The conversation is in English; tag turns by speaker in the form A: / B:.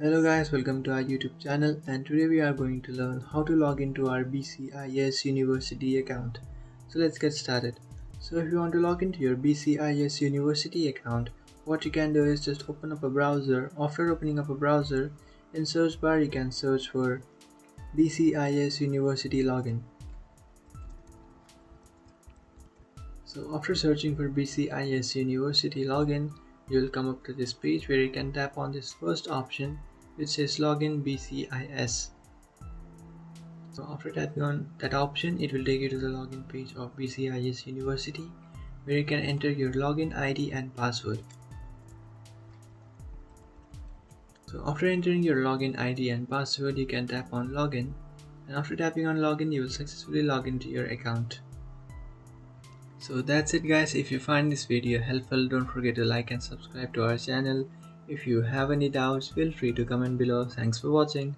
A: Hello guys, welcome to our YouTube channel, and today we are going to learn how to log into our BCIS University account. So let's get started. So if you want to log into your BCIS University account, what you can do is just open up a browser. After opening up a browser, in search bar you can search for BCIS University login. So after searching for BCIS University login, you will come up to this page where you can tap on this first option which says login BCIS. So after tapping on that option, it will take you to the login page of BCIS University where you can enter your login ID and password. So after entering your login ID and password, you can tap on login, and after tapping on login, you will successfully log into your account. So that's it guys. If you find this video helpful, don't forget to like and subscribe to our channel. If you have any doubts, feel free to comment below. Thanks for watching.